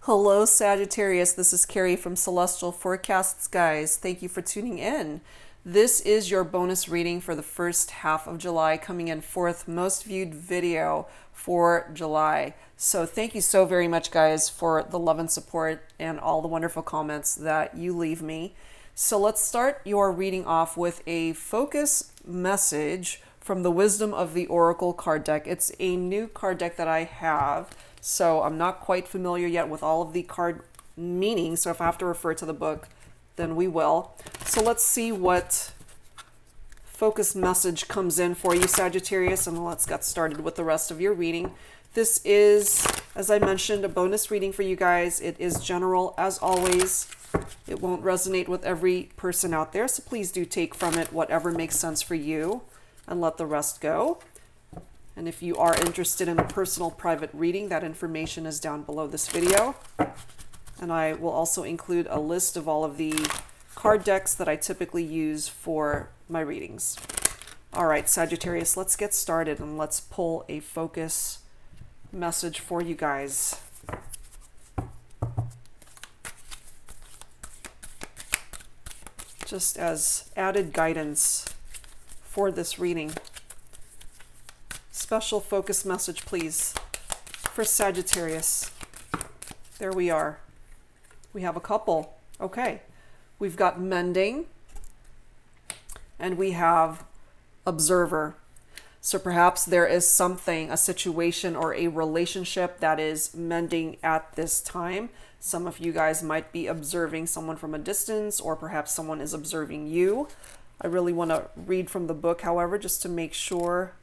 Hello, Sagittarius. This is Carrie from Celestial Forecasts, guys. Thank you for tuning in. This is your bonus reading for the first half of July, coming in fourth most viewed video for July. So thank you so very much, guys, for the love and support and all the wonderful comments that you leave me. So let's start your reading off with a focus message from the Wisdom of the Oracle card deck. It's a new card deck that I have, so I'm not quite familiar yet with all of the card meanings. So if I have to refer to the book, then we will. So let's see what focus message comes in for you, Sagittarius, and let's get started with the rest of your reading. This is, as I mentioned, a bonus reading for you guys. It is general, as always. It won't resonate with every person out there, so please do take from it whatever makes sense for you and let the rest go. And if you are interested in a personal private reading, that information is down below this video. And I will also include a list of all of the card decks that I typically use for my readings. All right, Sagittarius, let's get started and let's pull a focus message for you guys. Just as added guidance for this reading. Special focus message, please, for Sagittarius. There we are. We have a couple. Okay. We've got mending and we have observer. So perhaps there is something, a situation or a relationship that is mending at this time. Some of you guys might be observing someone from a distance, or perhaps someone is observing you. I really want to read from the book, however, just to make sure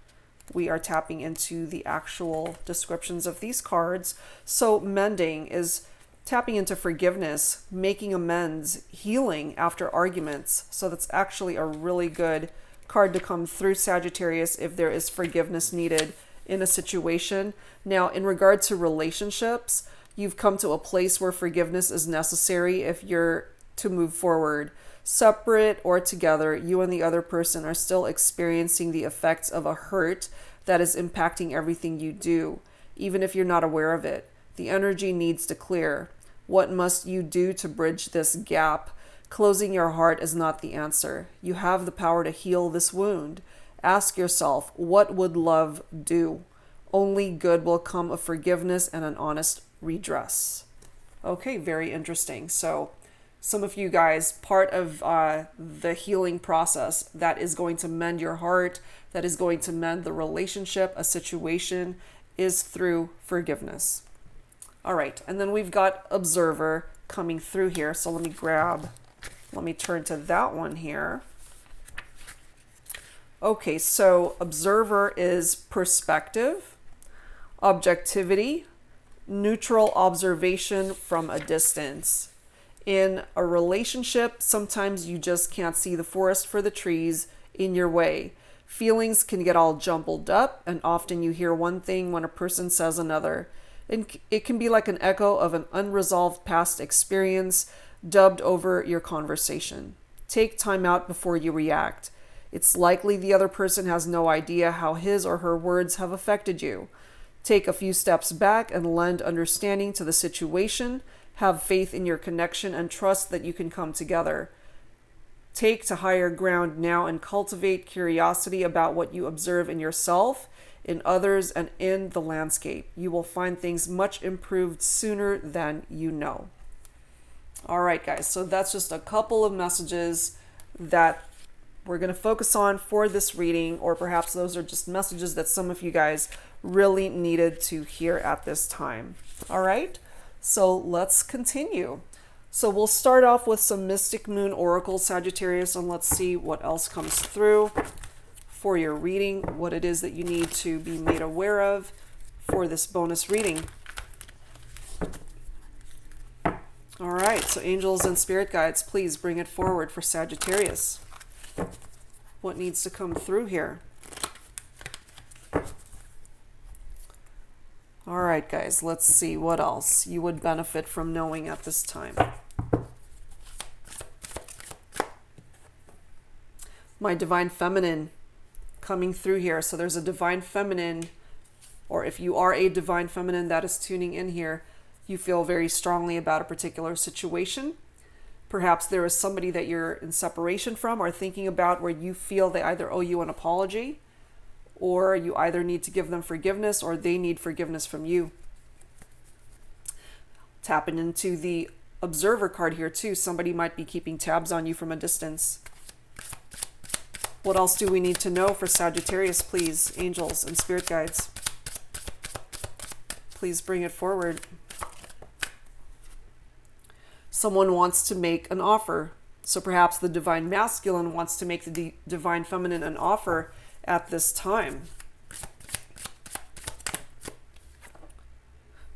we are tapping into the actual descriptions of these cards. So mending is tapping into forgiveness, making amends, healing after arguments. So that's actually a really good card to come through, Sagittarius, if there is forgiveness needed in a situation. Now, in regard to relationships, you've come to a place where forgiveness is necessary if you're to move forward. Separate or together, you and the other person are still experiencing the effects of a hurt that is impacting everything you do, even if you're not aware of it. The energy needs to clear. What must you do to bridge this gap? Closing your heart is not the answer. You have the power to heal this wound. Ask yourself, what would love do? Only good will come of forgiveness and an honest redress. Okay, very interesting. So some of you guys, part of the healing process that is going to mend your heart, that is going to mend the relationship, a situation, is through forgiveness. All right, and then we've got observer coming through here. So let me turn to that one here. Okay, so observer is perspective, objectivity, neutral observation from a distance. In a relationship, sometimes you just can't see the forest for the trees in your way. Feelings can get all jumbled up, and often you hear one thing when a person says another. And it can be like an echo of an unresolved past experience dubbed over your conversation. Take time out before you react. It's likely the other person has no idea how his or her words have affected you. Take a few steps back and lend understanding to the situation. Have faith in your connection and trust that you can come together. Take to higher ground now and cultivate curiosity about what you observe in yourself, in others, and in the landscape. You will find things much improved sooner than you know. All right, guys, so that's just a couple of messages that we're going to focus on for this reading, or perhaps those are just messages that some of you guys really needed to hear at this time. All right, so let's continue. So we'll start off with some Mystic Moon Oracle, Sagittarius, and let's see what else comes through for your reading, what it is that you need to be made aware of for this bonus reading. All right, so angels and spirit guides, please bring it forward for Sagittarius. What needs to come through here? All right, guys, let's see what else you would benefit from knowing at this time. My Divine Feminine coming through here. So there's a Divine Feminine, or if you are a Divine Feminine that is tuning in here, You feel very strongly about a particular situation. Perhaps there is somebody that you're in separation from or thinking about where you feel they either owe you an apology, or you either need to give them forgiveness or they need forgiveness from you. Tapping into the Observer card here too. Somebody might be keeping tabs on you from a distance. What else do we need to know for Sagittarius, please? Angels and spirit guides. Please bring it forward. Someone wants to make an offer. So perhaps the divine masculine wants to make the divine feminine an offer at this time.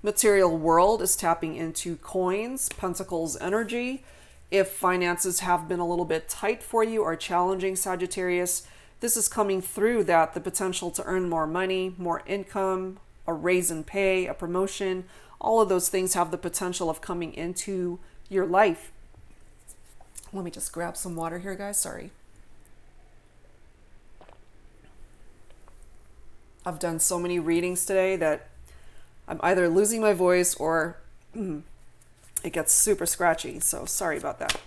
Material world is tapping into coins, pentacles energy. If finances have been a little bit tight for you or challenging, Sagittarius, this is coming through that the potential to earn more money, more income, a raise in pay, a promotion, all of those things have the potential of coming into your life. Let me just grab some water here, guys. Sorry. I've done so many readings today that I'm either losing my voice or it gets super scratchy. So sorry about that.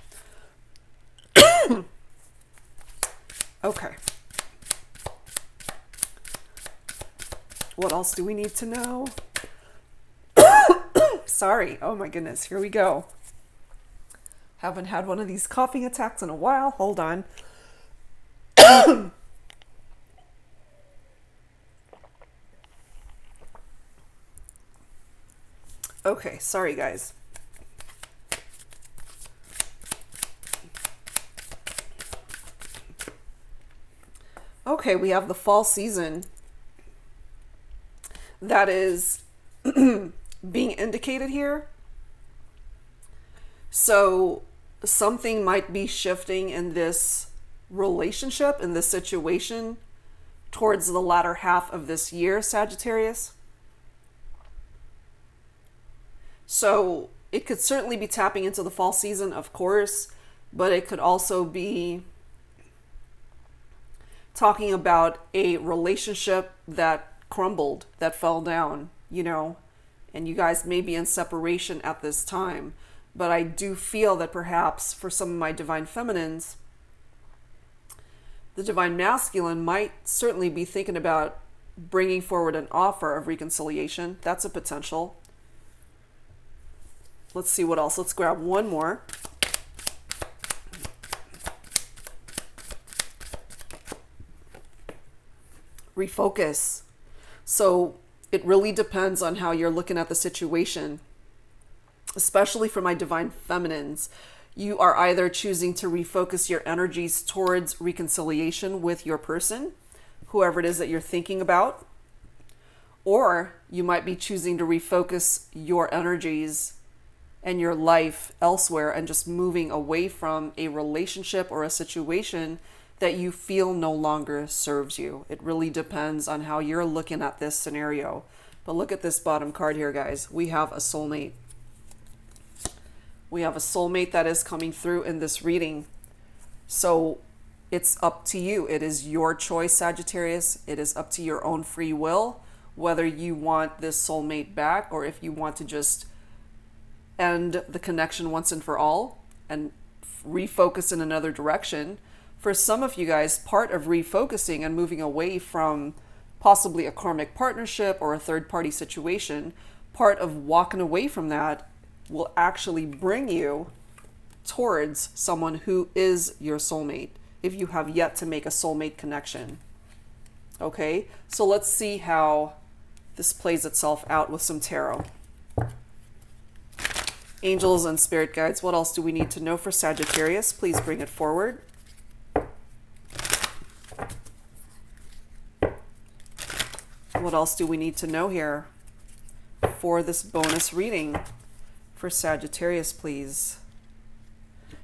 Okay. What else do we need to know? Sorry. Oh my goodness. Here we go. Haven't had one of these coughing attacks in a while. Hold on. Okay, sorry guys. Okay, we have the fall season that is being indicated here. So something might be shifting in this relationship, in this situation, towards the latter half of this year, Sagittarius. So it could certainly be tapping into the fall season, of course, but it could also be talking about a relationship that crumbled, that fell down, you know, and you guys may be in separation at this time. But I do feel that perhaps for some of my divine feminines, the divine masculine might certainly be thinking about bringing forward an offer of reconciliation. That's a potential. Let's see what else. Let's grab one more. Refocus. So it really depends on how you're looking at the situation. Especially for my divine feminines, you are either choosing to refocus your energies towards reconciliation with your person, whoever it is that you're thinking about, or you might be choosing to refocus your energies and your life elsewhere and just moving away from a relationship or a situation that you feel no longer serves you. It really depends on how you're looking at this scenario. But look at this bottom card here, guys. We have a soulmate. We have a soulmate that is coming through in this reading. So it's up to you. It is your choice, Sagittarius. It is up to your own free will, whether you want this soulmate back or if you want to just end the connection once and for all and refocus in another direction. For some of you guys, part of refocusing and moving away from possibly a karmic partnership or a third-party situation, part of walking away from that will actually bring you towards someone who is your soulmate, if you have yet to make a soulmate connection. Okay, so let's see how this plays itself out with some tarot. Angels and spirit guides, what else do we need to know for Sagittarius? Please bring it forward. What else do we need to know here for this bonus reading for Sagittarius, please?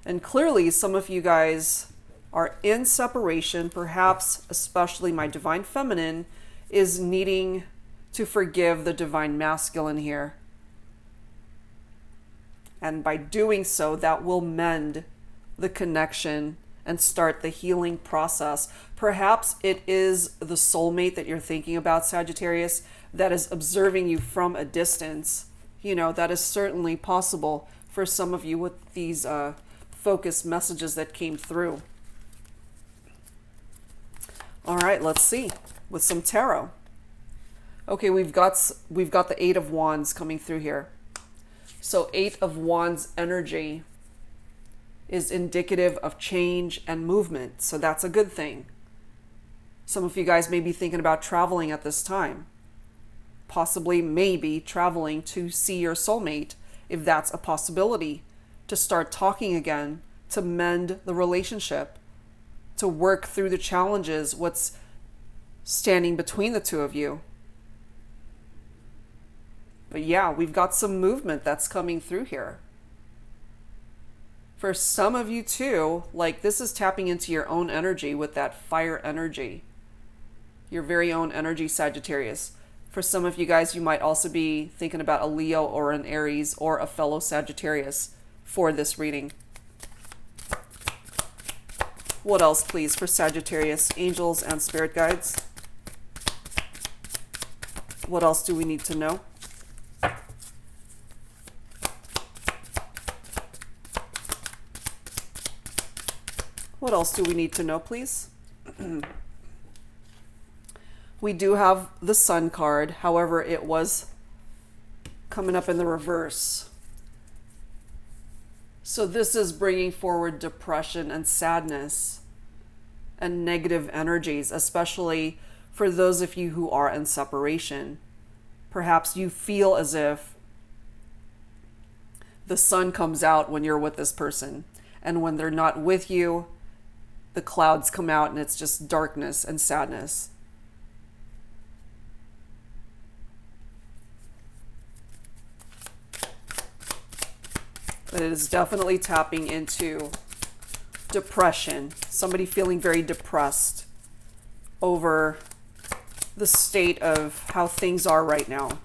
And clearly some of you guys are in separation, perhaps especially my divine feminine is needing to forgive the divine masculine here. And by doing so, that will mend the connection and start the healing process. Perhaps it is the soulmate that you're thinking about, Sagittarius, that is observing you from a distance You know, that is certainly possible for some of you with these focused messages that came through. All right, let's see with some tarot. Okay, we've got the Eight of Wands coming through here. So Eight of Wands energy is indicative of change and movement. So that's a good thing. Some of you guys may be thinking about traveling at this time. Possibly, maybe traveling to see your soulmate, if that's a possibility, to start talking again, to mend the relationship, to work through the challenges, what's standing between the two of you. But yeah, we've got some movement that's coming through here. For some of you too, like this is tapping into your own energy with that fire energy. Your very own energy, Sagittarius. For some of you guys, you might also be thinking about a Leo or an Aries or a fellow Sagittarius for this reading. What else, please, for Sagittarius? Angels and spirit guides. What else do we need to know? What else do we need to know, please? We do have the Sun card. However, it was coming up in the reverse. So this is bringing forward depression and sadness and negative energies, especially for those of you who are in separation. Perhaps you feel as if the sun comes out when you're with this person, and when they're not with you, the clouds come out and it's just darkness and sadness. But it is definitely tapping into depression. Somebody feeling very depressed over the state of how things are right now.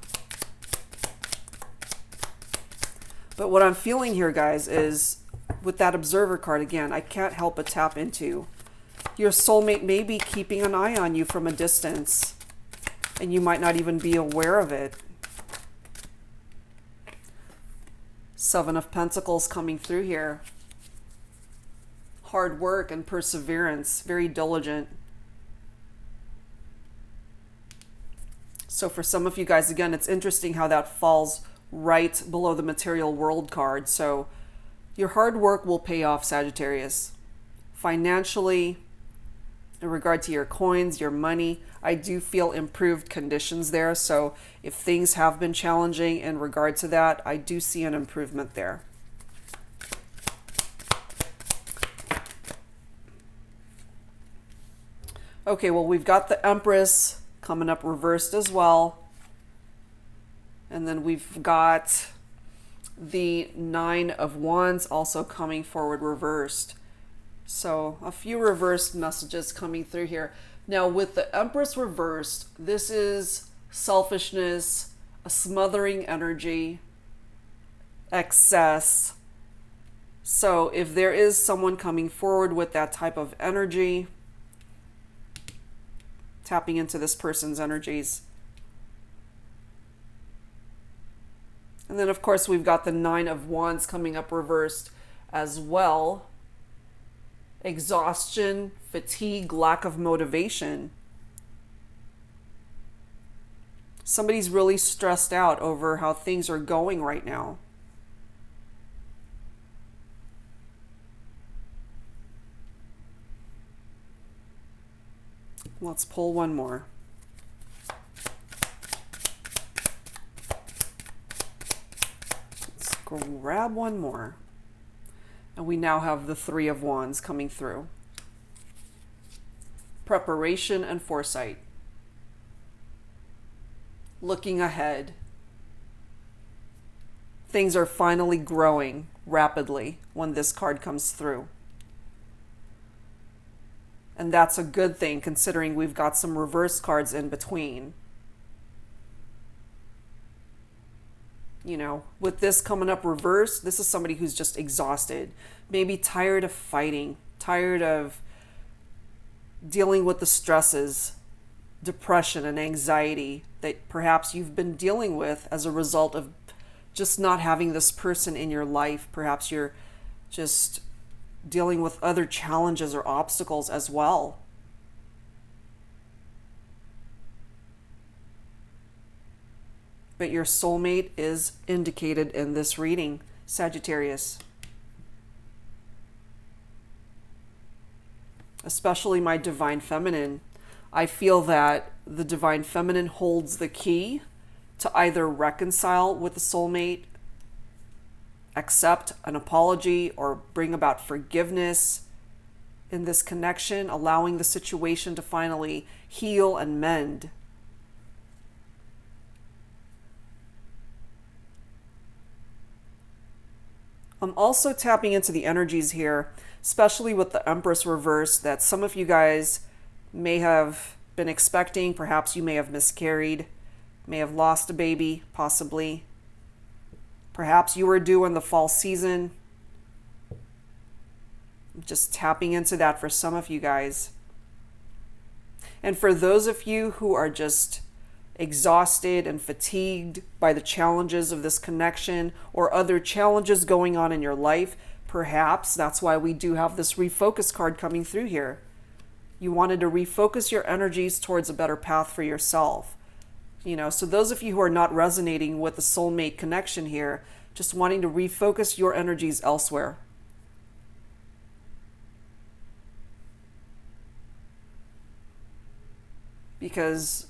But what I'm feeling here, guys, is with that Observer card, again, I can't help but tap into your soulmate may be keeping an eye on you from a distance, and you might not even be aware of it. Seven of Pentacles coming through here. Hard work and perseverance, very diligent. So for some of you guys, again, it's interesting how that falls right below the material world card. So your hard work will pay off, Sagittarius. Financially, in regard to your coins, your money, I do feel improved conditions there. So if things have been challenging in regard to that, I do see an improvement there. Okay, well, we've got the Empress coming up reversed as well. And then we've got the Nine of Wands also coming forward reversed. So a few reversed messages coming through here. Now with the Empress reversed, this is selfishness, a smothering energy, excess. So if there is someone coming forward with that type of energy, tapping into this person's energies. And then of course we've got the Nine of Wands coming up reversed as well. Exhaustion, fatigue, lack of motivation. Somebody's really stressed out over how things are going right now. Let's pull one more. Let's grab one more. And we now have the Three of Wands coming through. Preparation and foresight. Looking ahead. Things are finally growing rapidly when this card comes through. And that's a good thing considering we've got some reverse cards in between. You know, with this coming up reverse, this is somebody who's just exhausted, maybe tired of fighting, tired of dealing with the stresses, depression and anxiety that perhaps you've been dealing with as a result of just not having this person in your life. Perhaps you're just dealing with other challenges or obstacles as well. But your soulmate is indicated in this reading, Sagittarius. Especially my divine feminine. I feel that the divine feminine holds the key to either reconcile with the soulmate, accept an apology, or bring about forgiveness in this connection, allowing the situation to finally heal and mend. I'm also tapping into the energies here, especially with the Empress reverse, that some of you guys may have been expecting. Perhaps you may have miscarried, may have lost a baby, possibly. Perhaps you were due in the fall season. Just tapping into that for some of you guys. And for those of you who are just exhausted and fatigued by the challenges of this connection or other challenges going on in your life, perhaps that's why we do have this refocus card coming through here. You wanted to refocus your energies towards a better path for yourself. So those of you who are not resonating with the soulmate connection here, just wanting to refocus your energies elsewhere. Because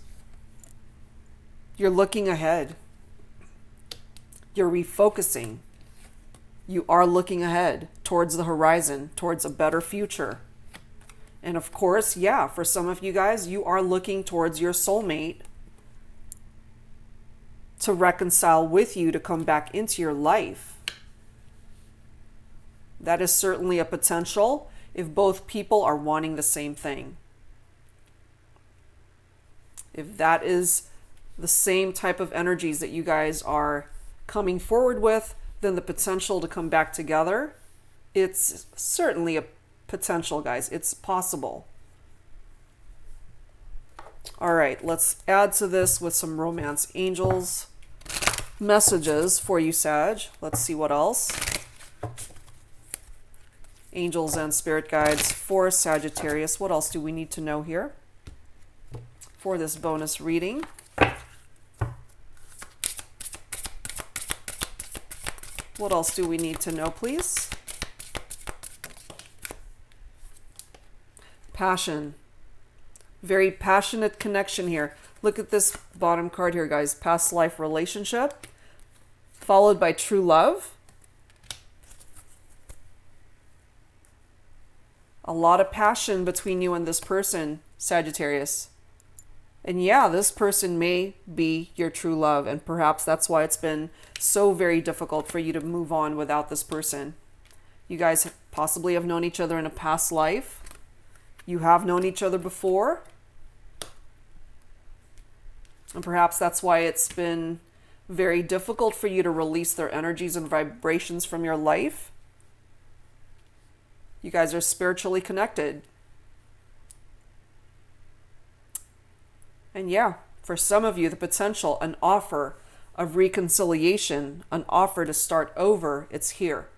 you're looking ahead. You're refocusing. You are looking ahead towards the horizon, towards a better future. And of course, yeah, for some of you guys, you are looking towards your soulmate to reconcile with you, to come back into your life. That is certainly a potential if both people are wanting the same thing. If that is the same type of energies that you guys are coming forward with, then the potential to come back together, it's certainly a potential, guys. It's possible. All right, let's add to this with some romance angels messages for you, Sag. Let's see what else. Angels and spirit guides for Sagittarius. What else do we need to know here for this bonus reading? What else do we need to know, please? Passion. Very passionate connection here. Look at this bottom card here, guys. Past life relationship, followed by true love. A lot of passion between you and this person, Sagittarius. And yeah, this person may be your true love, and perhaps that's why it's been so very difficult for you to move on without this person. You guys possibly have known each other in a past life. You have known each other before. And perhaps that's why it's been very difficult for you to release their energies and vibrations from your life. You guys are spiritually connected. And yeah, for some of you, the potential, an offer of reconciliation, an offer to start over, it's here.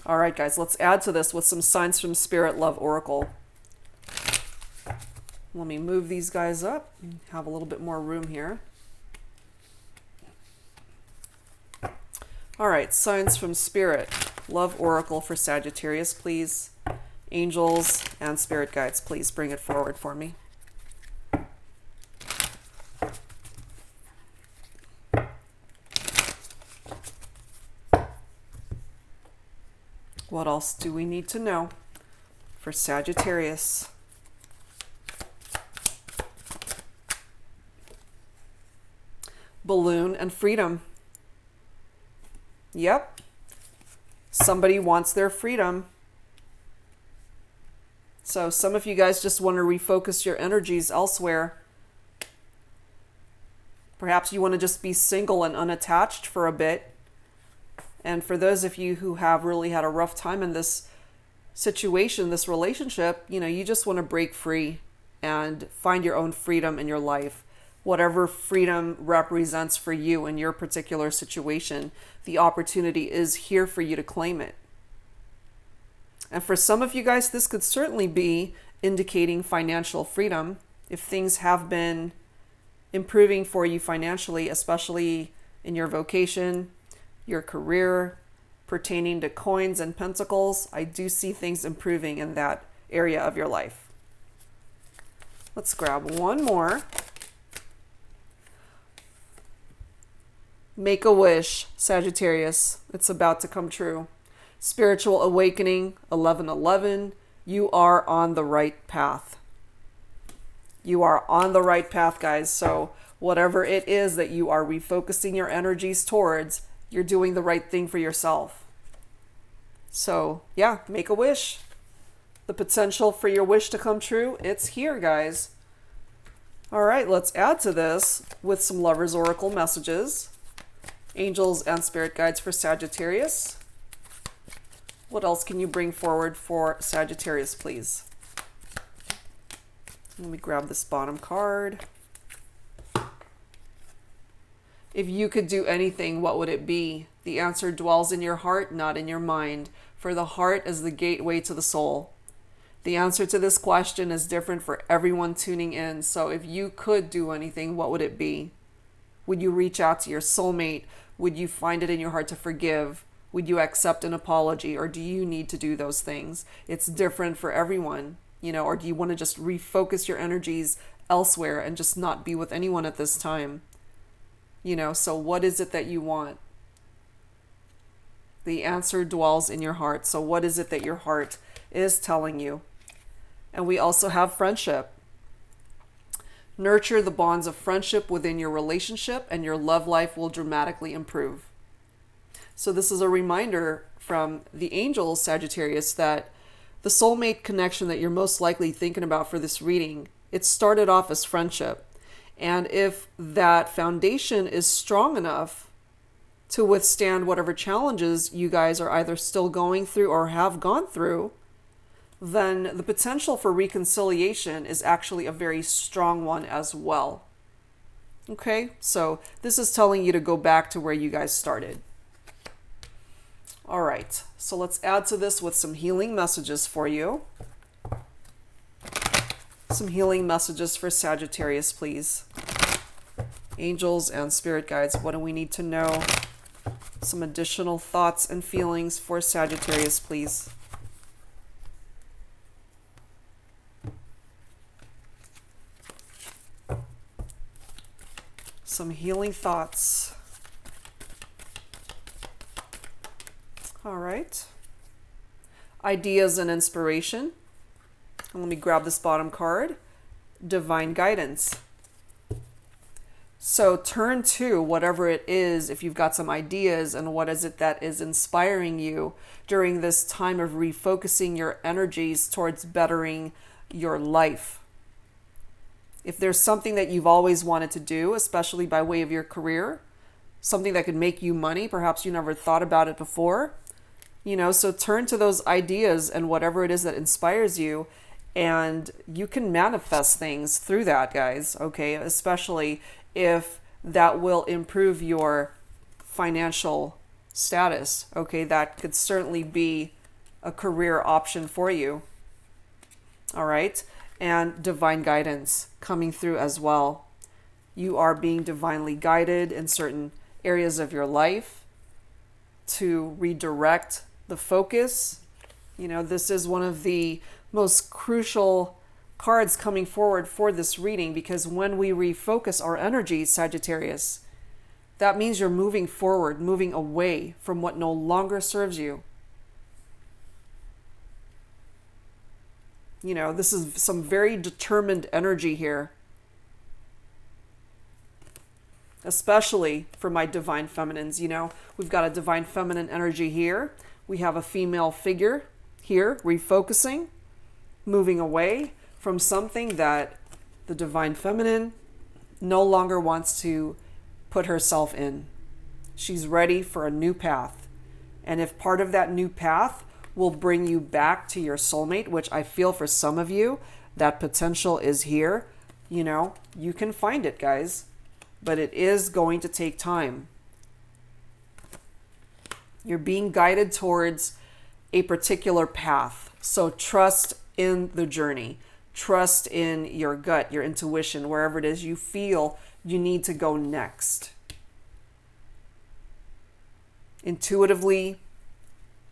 All right, guys, let's add to this with some signs from Spirit Love Oracle. Let me move these guys up and have a little bit more room here. All right, signs from Spirit Love Oracle for Sagittarius, please. Angels and spirit guides, please bring it forward for me. What else do we need to know for Sagittarius? Balloon and freedom. Yep. Somebody wants their freedom. So some of you guys just want to refocus your energies elsewhere. Perhaps you want to just be single and unattached for a bit. And for those of you who have really had a rough time in this situation, this relationship, you just want to break free and find your own freedom in your life. whatever freedom represents for you in your particular situation, the opportunity is here for you to claim it. And for some of you guys, this could certainly be indicating financial freedom. If things have been improving for you financially, especially in your vocation, your career, pertaining to coins and pentacles, I do see things improving in that area of your life. Let's grab one more. Make a wish, Sagittarius. It's about to come true. Spiritual awakening, 1111. You are on the right path. You are on the right path, guys. So whatever it is that you are refocusing your energies towards, you're doing the right thing for yourself. So yeah, make a wish. The potential for your wish to come true, it's here, guys. All right, let's add to this with some Lover's Oracle messages. Angels and spirit guides for Sagittarius. What else can you bring forward for Sagittarius, please? Let me grab this bottom card. If you could do anything, what would it be? The answer dwells in your heart, not in your mind, for the heart is the gateway to the soul. The answer to this question is different for everyone tuning in. So if you could do anything, what would it be? Would you reach out to your soulmate? Would you find it in your heart to forgive? Would you accept an apology? Or do you need to do those things? It's different for everyone, you know, or do you want to just refocus your energies elsewhere and just not be with anyone at this time? You know, so what is it that you want? The answer dwells in your heart. So what is it that your heart is telling you? And we also have friendship. Nurture the bonds of friendship within your relationship and your love life will dramatically improve. So this is a reminder from the angels, Sagittarius, that the soulmate connection that you're most likely thinking about for this reading, it started off as friendship. And if that foundation is strong enough to withstand whatever challenges you guys are either still going through or have gone through, then the potential for reconciliation is actually a very strong one as well. Okay, so this is telling you to go back to where you guys started. All right, so let's add to this with some healing messages for you. Some healing messages for Sagittarius, please. Angels and spirit guides, what do we need to know? Some additional thoughts and feelings for Sagittarius, please. Some healing thoughts. All right. Ideas and inspiration. And let me grab this bottom card. Divine guidance. So turn to whatever it is, if you've got some ideas, and what is it that is inspiring you during this time of refocusing your energies towards bettering your life. If there's something that you've always wanted to do, especially by way of your career, something that could make you money, perhaps you never thought about it before, you know, so turn to those ideas and whatever it is that inspires you, and you can manifest things through that, guys, okay? Especially if that will improve your financial status, okay? That could certainly be a career option for you, all right? And divine guidance coming through as well. You are being divinely guided in certain areas of your life to redirect the focus. You know, this is one of the most crucial cards coming forward for this reading, because when we refocus our energies, Sagittarius, that means you're moving forward, moving away from what no longer serves you. You know, this is some very determined energy here, especially for my divine feminines. You know, we've got a divine feminine energy here. We have a female figure here, refocusing, moving away from something that the divine feminine no longer wants to put herself in. She's ready for a new path. And if part of that new path will bring you back to your soulmate, which I feel for some of you, that potential is here, You know, you can find it, guys, but it is going to take time. You're being guided towards a particular path. So trust in the journey. Trust in your gut, your intuition, wherever it is you feel you need to go next. Intuitively,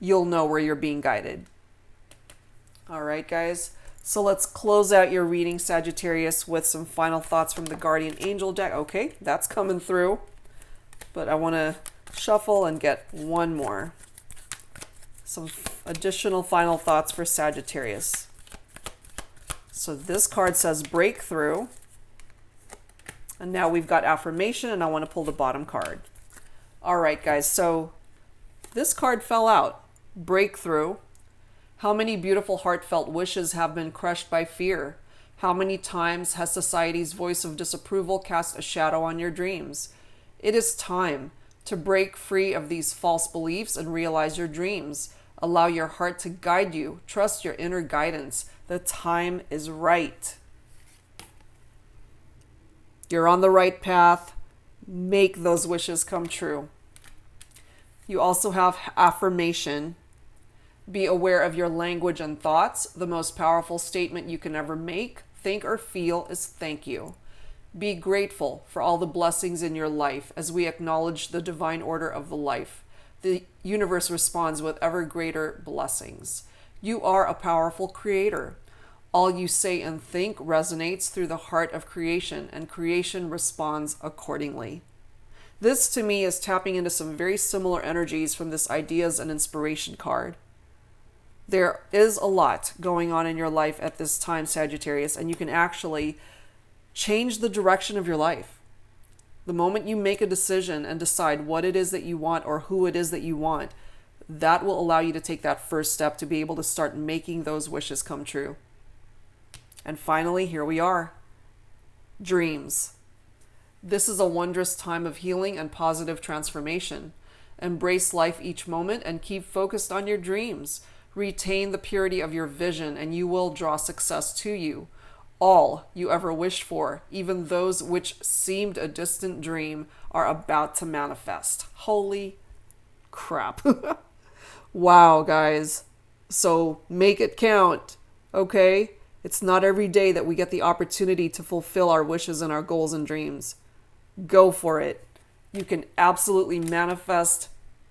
you'll know where you're being guided. All right, guys. So let's close out your reading, Sagittarius, with some final thoughts from the Guardian Angel deck. Okay, that's coming through. But I want to shuffle and get one more. Some additional final thoughts for Sagittarius. So this card says breakthrough. And now we've got affirmation, and I want to pull the bottom card. All right, guys. So this card fell out. Breakthrough. How many beautiful heartfelt wishes have been crushed by fear? How many times has society's voice of disapproval cast a shadow on your dreams? It is time to break free of these false beliefs and realize your dreams. Allow your heart to guide you. Trust your inner guidance. The time is right. You're on the right path. Make those wishes come true. You also have affirmation. Be aware of your language and thoughts. The most powerful statement you can ever make, think, or feel is thank you. Be grateful for all the blessings in your life as we acknowledge the divine order of the life. The universe responds with ever greater blessings. You are a powerful creator. All you say and think resonates through the heart of creation, and creation responds accordingly. This, to me, is tapping into some very similar energies from this Ideas and Inspiration card. There is a lot going on in your life at this time, Sagittarius, and you can actually change the direction of your life. The moment you make a decision and decide what it is that you want or who it is that you want, that will allow you to take that first step to be able to start making those wishes come true. And finally, here we are. Dreams. This is a wondrous time of healing and positive transformation. Embrace life each moment and keep focused on your dreams. Retain the purity of your vision and you will draw success to you. All you ever wished for, even those which seemed a distant dream, are about to manifest. Holy crap. Wow, guys. So make it count, okay? It's not every day that we get the opportunity to fulfill our wishes and our goals and dreams. Go for it. You can absolutely manifest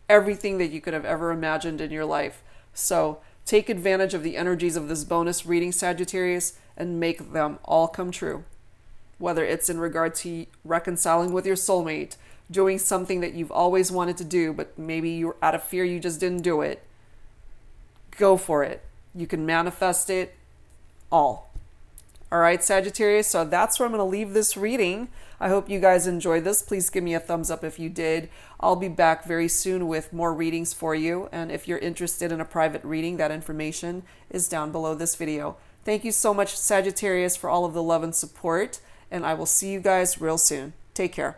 everything that you could have ever imagined in your life. So take advantage of the energies of this bonus reading, Sagittarius, and make them all come true. Whether it's in regard to reconciling with your soulmate, doing something that you've always wanted to do, but maybe you're out of fear, you just didn't do it. Go for it. You can manifest it all. All right, Sagittarius, so that's where I'm going to leave this reading. I hope you guys enjoyed this. Please give me a thumbs up if you did. I'll be back very soon with more readings for you. And if you're interested in a private reading, that information is down below this video. Thank you so much, Sagittarius, for all of the love and support. And I will see you guys real soon. Take care.